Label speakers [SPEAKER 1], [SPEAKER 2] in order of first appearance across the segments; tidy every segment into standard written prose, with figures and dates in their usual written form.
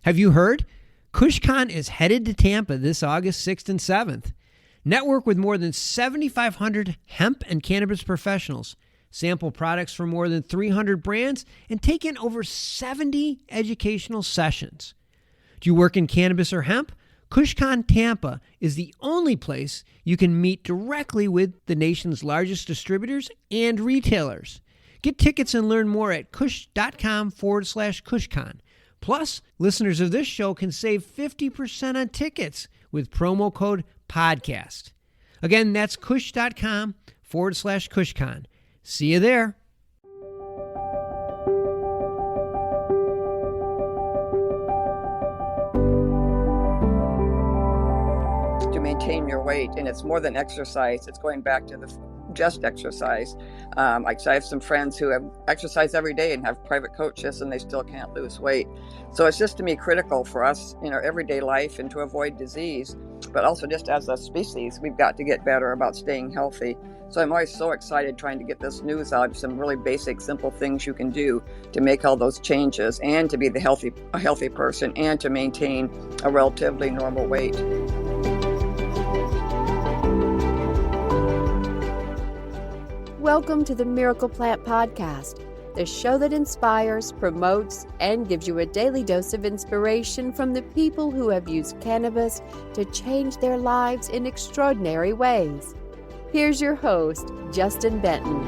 [SPEAKER 1] Have you heard? KushCon is headed to Tampa this August 6th and 7th. Network with more than 7,500 hemp and cannabis professionals, sample products from more than 300 brands, and take in over 70 educational sessions. Do you work in cannabis or hemp? KushCon Tampa is the only place you can meet directly with the nation's largest distributors and retailers. Get tickets and learn more at kush.com/KushCon. Plus, listeners of this show can save 50% on tickets with promo code PODCAST. Again, that's kush.com/KushCon. See you there.
[SPEAKER 2] To maintain your weight, and it's more than exercise. It's going back to just exercise. I have some friends who have exercised every day and have private coaches, and they still can't lose weight. So it's just, to me, critical for us in our everyday life and to avoid disease, but also just as a species, we've got to get better about staying healthy. So I'm always so excited trying to get this news out, some really basic, simple things you can do to make all those changes and to be a healthy person and to maintain a relatively normal weight.
[SPEAKER 3] Welcome to the Miracle Plant Podcast, the show that inspires, promotes, and gives you a daily dose of inspiration from the people who have used cannabis to change their lives in extraordinary ways. Here's your host, Justin Benton.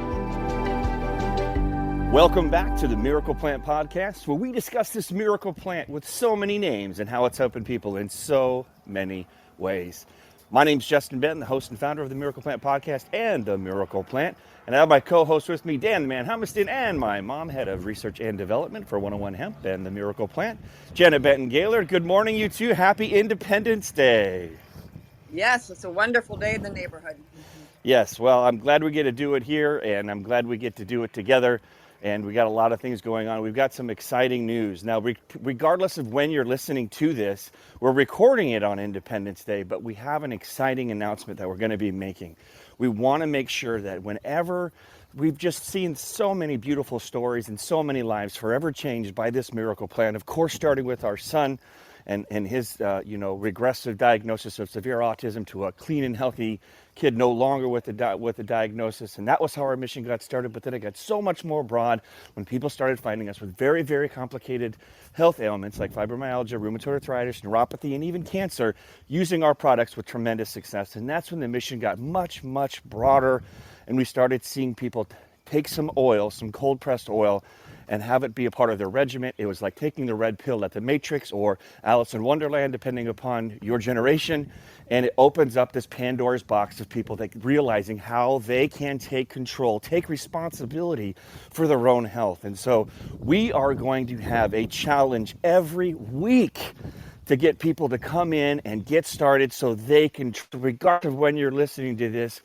[SPEAKER 4] Welcome back to the Miracle Plant Podcast, where we discuss this miracle plant with so many names and how it's helping people in so many ways. My name's Justin Benton, the host and founder of the Miracle Plant Podcast and the Miracle Plant. And I have my co-host with me, Dan the Man Humiston, and my mom, head of research and development for 101 Hemp and the Miracle Plant, Janet Benton-Gaylord. Good morning, you two. Happy Independence Day.
[SPEAKER 2] Yes, it's a wonderful day in the neighborhood.
[SPEAKER 4] Yes, well, I'm glad we get to do it here, and I'm glad we get to do it together. And we got a lot of things going on. We've got some exciting news. Now, regardless of when you're listening to this, we're recording it on Independence Day, but we have an exciting announcement that we're going to be making. We want to make sure that whenever we've just seen so many beautiful stories and so many lives forever changed by this miracle plant, of course, starting with our son and his, regressive diagnosis of severe autism to a clean and healthy kid no longer with the diagnosis. And that was how our mission got started. But then it got so much more broad when people started finding us with very, very complicated health ailments like fibromyalgia, rheumatoid arthritis, neuropathy, and even cancer, using our products with tremendous success. And that's when the mission got much, much broader. And we started seeing people take some oil, some cold pressed oil, and have it be a part of their regimen. It was like taking the red pill at the Matrix or Alice in Wonderland, depending upon your generation. And it opens up this Pandora's box of people that realizing how they can take control, take responsibility for their own health. And so we are going to have a challenge every week to get people to come in and get started so they can, regardless of when you're listening to this,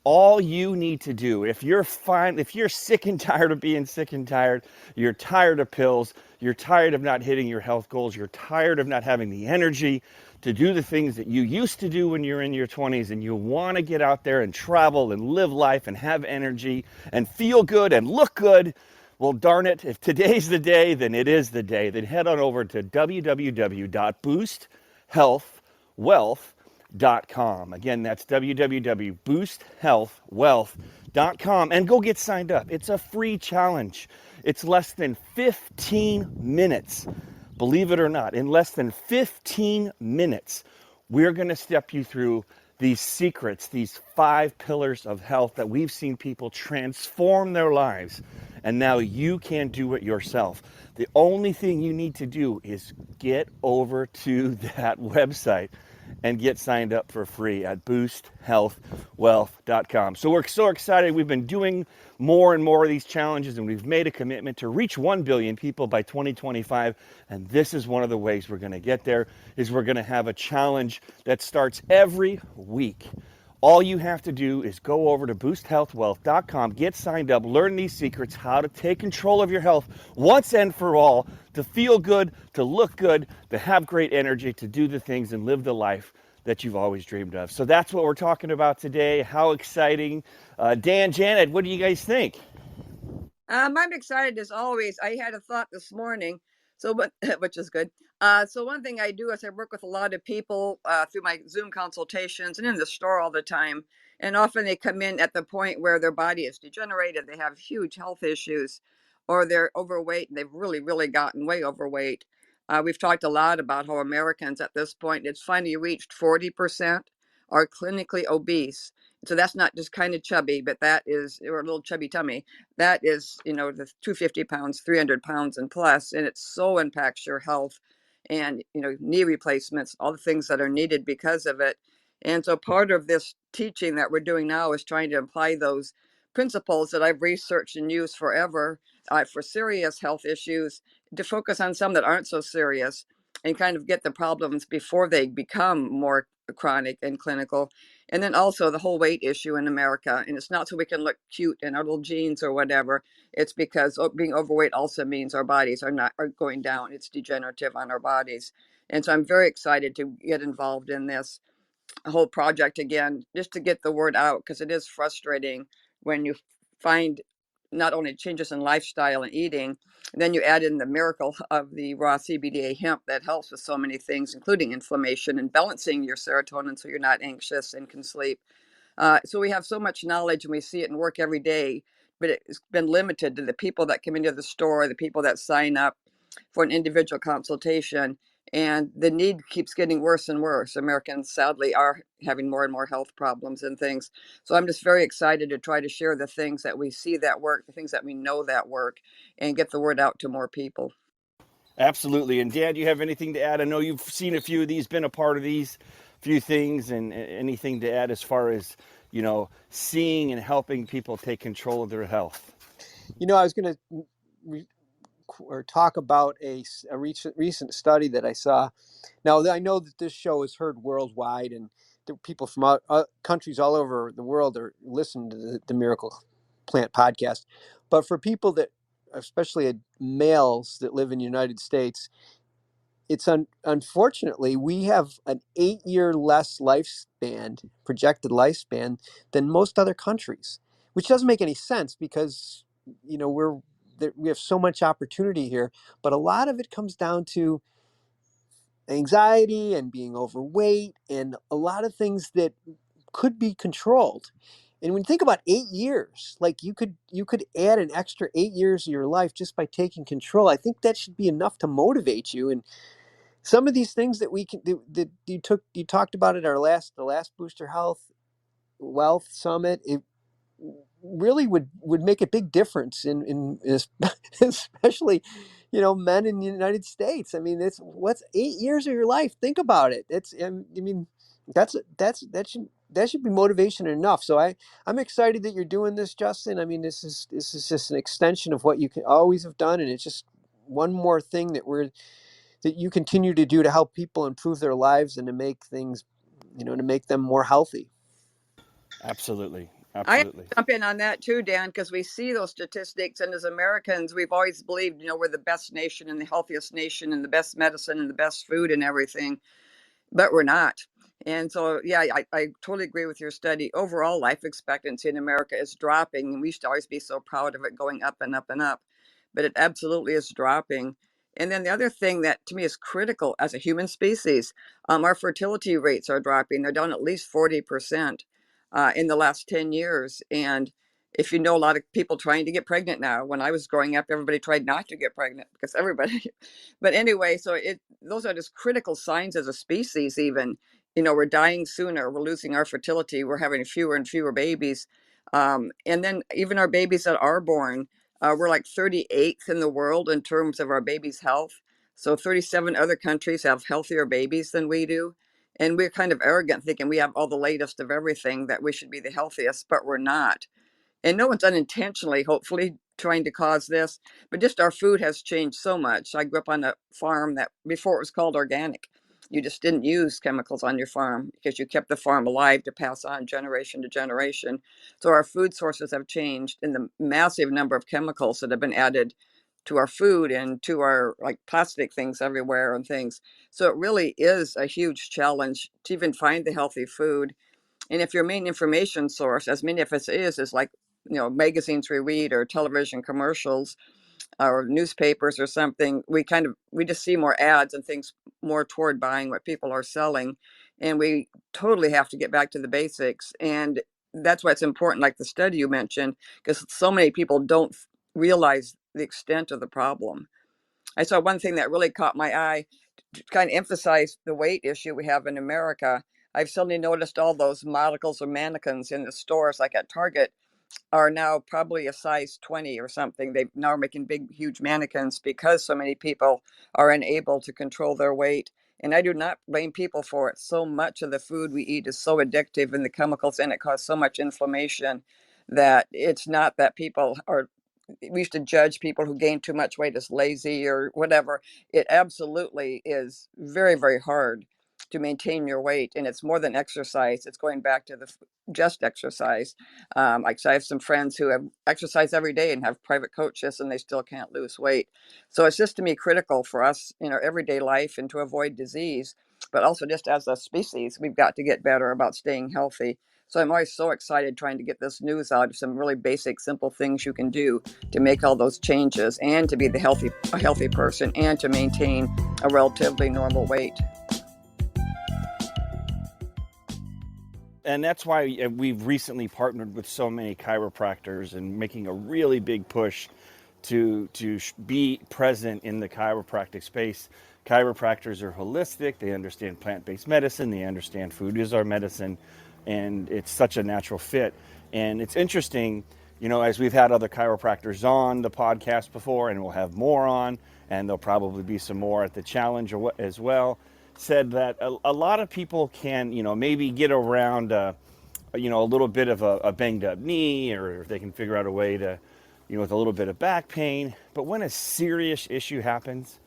[SPEAKER 4] all you need to do, if you're sick and tired of being sick and tired, you're tired of pills, you're tired of not hitting your health goals, you're tired of not having the energy to do the things that you used to do when you're in your 20s, and you want to get out there and travel and live life and have energy and feel good and look good, well, darn it, if today's the day, then it is the day. Then head on over to www.boosthealthwealth.com. Again, that's www.boosthealthwealth.com, and go get signed up. It's a free challenge. It's less than 15 minutes. Believe it or not, in less than 15 minutes, we're going to step you through these secrets, these 5 pillars of health that we've seen people transform their lives. And now you can do it yourself. The only thing you need to do is get over to that website and get signed up for free at boosthealthwealth.com. So we're so excited. We've been doing more and more of these challenges, and we've made a commitment to reach 1 billion people by 2025. And this is one of the ways we're going to get there, is we're going to have a challenge that starts every week. All you have to do is go over to boosthealthwealth.com, get signed up, learn these secrets, how to take control of your health once and for all, to feel good, to look good, to have great energy, to do the things and live the life that you've always dreamed of. So that's what we're talking about today. How exciting. Dan, Janet, what do you guys think?
[SPEAKER 2] I'm excited as always. I had a thought this morning. So, but which is good. So one thing I do is I work with a lot of people through my Zoom consultations and in the store all the time. And often they come in at the point where their body is degenerated, they have huge health issues, or they're overweight and they've really, really gotten way overweight. We've talked a lot about how Americans at this point, it's finally reached 40% are clinically obese. So that's not just kind of chubby, but that is, or a little chubby tummy. That is, the 250 pounds, 300 pounds and plus, and it so impacts your health and, knee replacements, all the things that are needed because of it. And so part of this teaching that we're doing now is trying to apply those principles that I've researched and used forever for serious health issues to focus on some that aren't so serious and kind of get the problems before they become more chronic and clinical. And then also the whole weight issue in America. And it's not so we can look cute in our little jeans or whatever. It's because being overweight also means our bodies are going down. It's degenerative on our bodies. And so I'm very excited to get involved in this whole project again, just to get the word out, because it is frustrating when you find not only changes in lifestyle and eating, and then you add in the miracle of the raw CBD hemp that helps with so many things, including inflammation and balancing your serotonin so you're not anxious and can sleep. So we have so much knowledge and we see it in work every day, but it's been limited to the people that come into the store, the people that sign up for an individual consultation. And the need keeps getting worse and worse. Americans sadly are having more and more health problems and things. So I'm just very excited to try to share the things that we see that work, the things that we know that work, and get the word out to more people.
[SPEAKER 4] Absolutely. And Dan, do you have anything to add? I know you've seen a few of these, been a part of these few things, and anything to add as far as, seeing and helping people take control of their health?
[SPEAKER 5] I was going to talk about a recent study that I saw. Now, I know that this show is heard worldwide, and people from countries all over the world are listening to the Miracle Plant podcast. But for people that, especially males that live in the United States, it's unfortunately, we have an 8-year less projected lifespan than most other countries, which doesn't make any sense because, we have so much opportunity here, but a lot of it comes down to anxiety and being overweight and a lot of things that could be controlled. And when you think about 8 years, like you could add an extra 8 years of your life just by taking control. I think that should be enough to motivate you. And some of these things that we can do, that you talked about at the last Booster Wealth Summit, it really would make a big difference in especially, men in the United States. I mean, what's 8 years of your life? Think about it. That should be motivation enough. So I'm excited that you're doing this, Justin. I mean, this is just an extension of what you can always have done, and it's just one more thing that you continue to do to help people improve their lives and to make things, to make them more healthy.
[SPEAKER 4] Absolutely.
[SPEAKER 2] I jump in on that too, Dan, because we see those statistics, and as Americans, we've always believed, we're the best nation and the healthiest nation and the best medicine and the best food and everything, but we're not. And so, yeah, I totally agree with your study. Overall, life expectancy in America is dropping, and we should always be so proud of it going up and up and up, but it absolutely is dropping. And then the other thing that to me is critical as a human species, our fertility rates are dropping. They're down at least 40% in the last 10 years. And if a lot of people trying to get pregnant now, when I was growing up, everybody tried not to get pregnant because everybody, but anyway, so those are just critical signs as a species, even, we're dying sooner, we're losing our fertility, we're having fewer and fewer babies. And then even our babies that are born, we're like 38th in the world in terms of our babies' health. So 37 other countries have healthier babies than we do. And we're kind of arrogant thinking we have all the latest of everything, that we should be the healthiest, but we're not. And no one's unintentionally, hopefully, trying to cause this, but just our food has changed so much. I grew up on a farm that before it was called organic. You just didn't use chemicals on your farm because you kept the farm alive to pass on generation to generation. So our food sources have changed, and the massive number of chemicals that have been added to our food and to our like plastic things everywhere and things. So it really is a huge challenge to even find the healthy food. And if your main information source, as many of us is like, magazines we read or television commercials, or newspapers or something, we just see more ads and things more toward buying what people are selling, and we totally have to get back to the basics. And that's why it's important, like the study you mentioned, because so many people don't realize the extent of the problem. I saw one thing that really caught my eye to kind of emphasize the weight issue we have in America. I've suddenly noticed all those models or mannequins in the stores, like at Target, are now probably a size 20 or something. They now are making big, huge mannequins because so many people are unable to control their weight. And I do not blame people for it. So much of the food we eat is so addictive, and the chemicals in it cause so much inflammation that it's not that people are. We used to judge people who gain too much weight as lazy or whatever. It absolutely is very, very hard to maintain your weight, and it's more than exercise. It's going back to the just exercise. Like, so I have some friends who have exercised every day and have private coaches, and they still can't lose weight. So it's just, to me, critical for us in our everyday life and to avoid disease, but also just as a species, we've got to get better about staying healthy. So I'm always so excited trying to get this news out of some really basic, simple things you can do to make all those changes and to be a healthy person and to maintain a relatively normal weight.
[SPEAKER 4] And that's why we've recently partnered with so many chiropractors and making a really big push to be present in the chiropractic space. Chiropractors are holistic. They understand plant-based medicine. They understand food is our medicine. And it's such a natural fit. And it's interesting, as we've had other chiropractors on the podcast before, and we'll have more on, and there'll probably be some more at the challenge as well, said that a lot of people can, maybe get around, a little bit of a banged up knee, or if they can figure out a way to, with a little bit of back pain. But when a serious issue happens,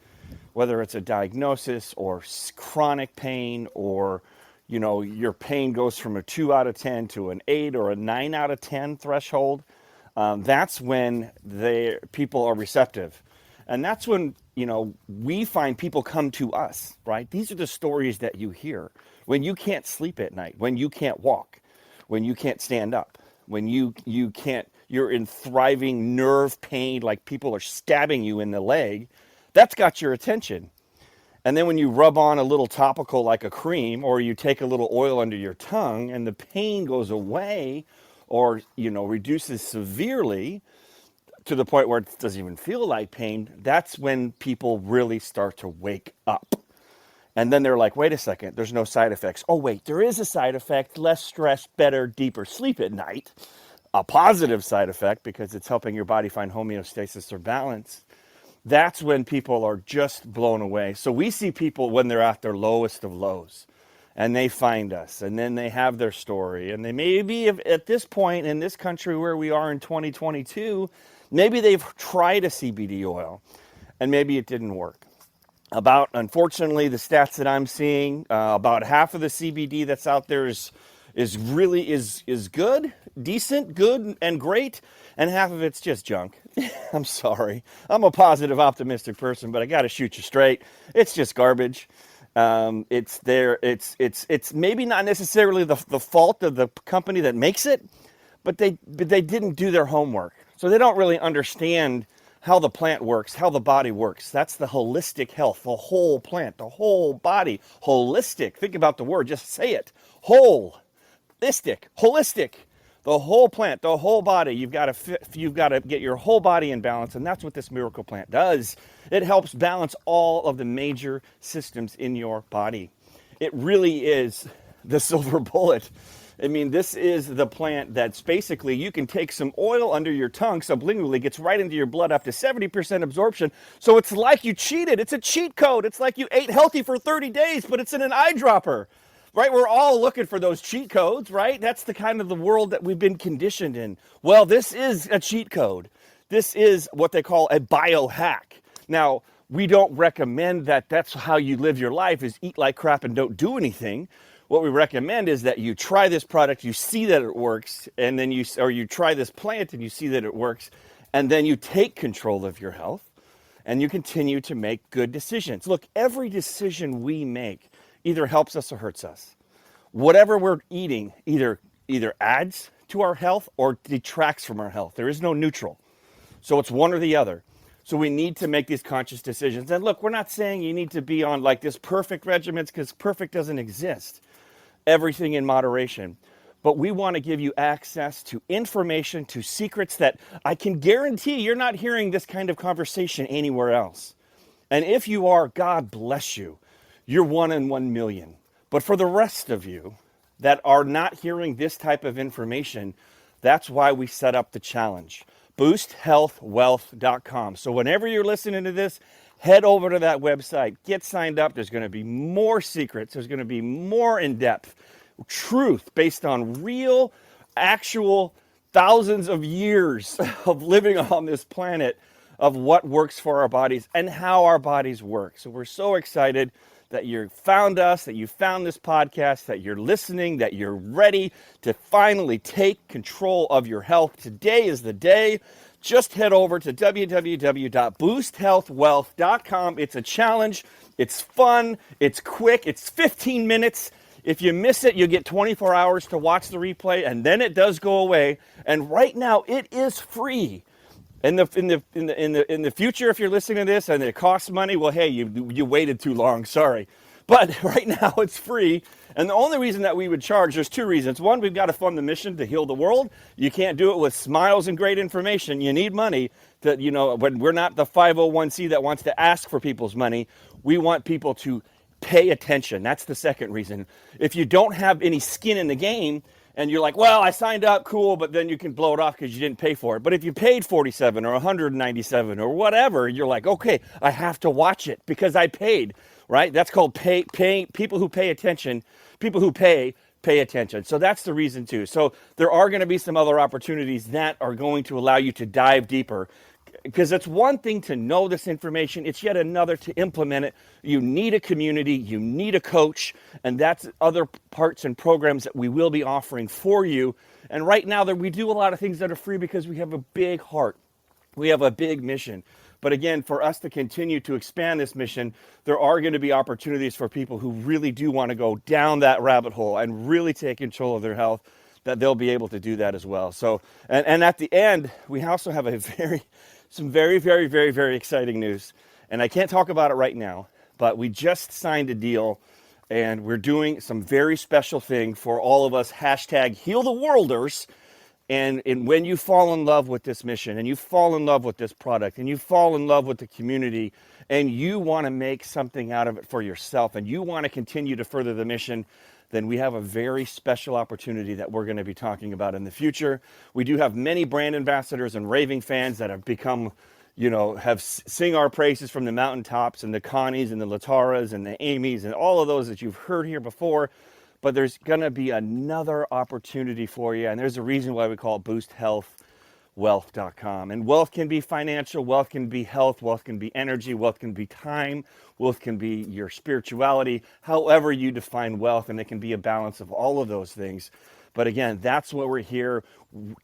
[SPEAKER 4] whether it's a diagnosis or chronic pain, or, your pain goes from a 2 out of 10 to an 8 or a 9 out of 10 threshold, that's when people are receptive. And that's when, we find people come to us, right? These are the stories that you hear. When you can't sleep at night, when you can't walk, when you can't stand up, when you're in thriving nerve pain, like people are stabbing you in the leg, that's got your attention. And then when you rub on a little topical like a cream, or you take a little oil under your tongue and the pain goes away, or, reduces severely, to the point where it doesn't even feel like pain, that's when people really start to wake up. And then they're like, wait a second, there's no side effects. Oh, wait, there is a side effect: less stress, better, deeper sleep at night. A positive side effect, because it's helping your body find homeostasis or balance. That's when people are just blown away. So we see people when they're at their lowest of lows, and they find us, and then they have their story. And they maybe, at this point in this country where we are in 2022, maybe they've tried a CBD oil, and maybe it didn't work. Unfortunately, the stats that I'm seeing, about half of the CBD that's out there is good, decent, good, and great, and half of it's just junk. I'm sorry. I'm a positive, optimistic person, but I got to shoot you straight. It's just garbage. It's there. It's maybe not necessarily the fault of the company that makes it, but they didn't do their homework. So they don't really understand how the plant works, how the body works. That's the holistic health, the whole plant, the whole body, holistic. Think about the word, just say it. Holistic. The whole plant, the whole body. You've got to get your whole body in balance, and that's what this miracle plant does. It helps balance all of the major systems in your body. It really is the silver bullet. I mean, this is the plant that's basically, you can take some oil under your tongue sublingually, gets right into your blood, up to 70% absorption. So it's like you cheated. It's a cheat code. It's like you ate healthy for 30 days, but it's in an eyedropper, right? We're all looking for those cheat codes, right? That's the kind of the world that we've been conditioned in. Well, this is a cheat code. This is what they call a biohack. Now, we don't recommend that that's how you live your life, is eat like crap and don't do anything. What we recommend is that you try this product, you see that it works, and then you try this plant and you see that it works, and then you take control of your health and you continue to make good decisions. Look, every decision we make either helps us or hurts us. Whatever we're eating either adds to our health or detracts from our health. There is no neutral. So it's one or the other. So we need to make these conscious decisions. And look, we're not saying you need to be on like this perfect regimens, because perfect doesn't exist. Everything in moderation. But we want to give you access to information, to secrets that I can guarantee you're not hearing this kind of conversation anywhere else. And if you are, God bless you. You're 1 in 1 million. But for the rest of you that are not hearing this type of information, that's why we set up the challenge. BoostHealthWealth.com. So whenever you're listening to this, head over to that website, get signed up. There's going to be more secrets. There's going to be more in-depth truth based on real, actual thousands of years of living on this planet of what works for our bodies and how our bodies work. So we're so excited that you found us, that you found this podcast, that you're listening, that you're ready to finally take control of your health. Today is the day. Just head over to www.boosthealthwealth.com. It's a challenge. It's fun. It's quick. It's 15 minutes. If you miss it, you get 24 hours to watch the replay, and then it does go away. And right now, it is free. In the future, if you're listening to this and it costs money, well, hey, you waited too long. Sorry. But right now, it's free. And the only reason that we would charge, there's two reasons. One, we've got to fund the mission to heal the world. You can't do it with smiles and great information. You need money to, when we're not the 501c that wants to ask for people's money. We want people to pay attention. That's the second reason. If you don't have any skin in the game and you're like, well, I signed up, cool, but then you can blow it off because you didn't pay for it. But if you paid $47 or $197 or whatever, you're like, okay, I have to watch it because I paid, right? That's called paying. People who pay attention, people who pay attention. So that's the reason too. So there are going to be some other opportunities that are going to allow you to dive deeper. Because it's one thing to know this information, it's yet another to implement it. You need a community, you need a coach, and that's other parts and programs that we will be offering for you. And right now, we do a lot of things that are free because we have a big heart. We have a big mission. But again, for us to continue to expand this mission, there are going to be opportunities for people who really do want to go down that rabbit hole and really take control of their health, that they'll be able to do that as well. So, and at the end, we also have some very, very, very, very exciting news. And I can't talk about it right now, but we just signed a deal and we're doing some very special thing for all of us, #HealTheWorlders. And when you fall in love with this mission and you fall in love with this product and you fall in love with the community and you want to make something out of it for yourself and you want to continue to further the mission, then we have a very special opportunity that we're going to be talking about in the future. We do have many brand ambassadors and raving fans that have become, have sing our praises from the mountaintops, and the Connies and the Lataras and the Amy's and all of those that you've heard here before. But there's going to be another opportunity for you. And there's a reason why we call it BoostHealthWealth.com. And wealth can be financial, wealth can be health, wealth can be energy, wealth can be time, wealth can be your spirituality, however you define wealth. And it can be a balance of all of those things. But again, that's what we're here.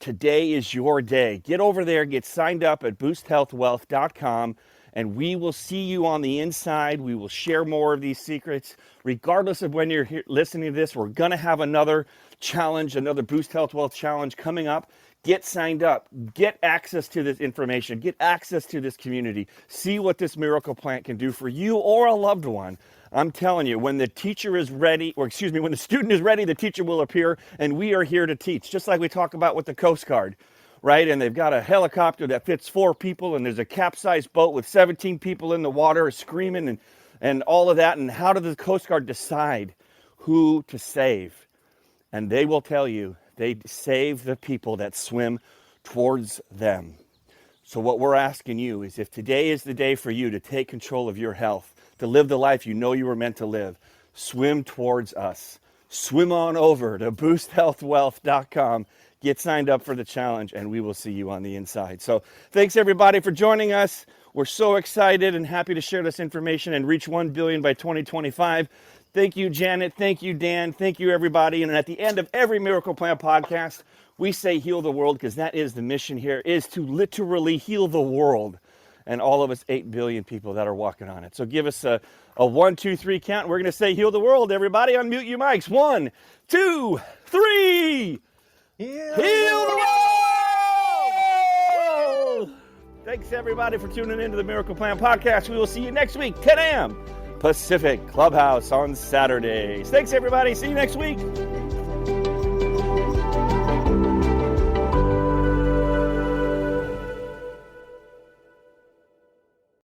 [SPEAKER 4] Today is your day. Get over there, get signed up at BoostHealthWealth.com. And we will see you on the inside. We will share more of these secrets. Regardless of when you're here listening to this, we're going to have another challenge, another Boost Health Wealth challenge coming up. Get signed up. Get access to this information. Get access to this community. See what this miracle plant can do for you or a loved one. I'm telling you, when the teacher is ready, when the student is ready, the teacher will appear, and we are here to teach, just like we talk about with the Coast Guard. Right? And they've got a helicopter that fits 4 people, and there's a capsized boat with 17 people in the water screaming and all of that. And how does the Coast Guard decide who to save? And they will tell you they save the people that swim towards them. So what we're asking you is, if today is the day for you to take control of your health, to live the life you know you were meant to live, swim towards us. Swim on over to BoostHealthWealth.com. Get signed up for the challenge, and we will see you on the inside. So thanks, everybody, for joining us. We're so excited and happy to share this information and reach 1 billion by 2025. Thank you, Janet. Thank you, Dan. Thank you, everybody. And at the end of every Miracle Plan podcast, we say heal the world, because that is the mission here, is to literally heal the world and all of us 8 billion people that are walking on it. So give us a 1, 2, 3 count. We're going to say heal the world. Everybody unmute your mics. 1, 2, 3. Heal the world! Thanks, everybody, for tuning into the Miracle Plan Podcast. We will see you next week, 10 a.m. Pacific Clubhouse on Saturdays. Thanks, everybody. See you next week.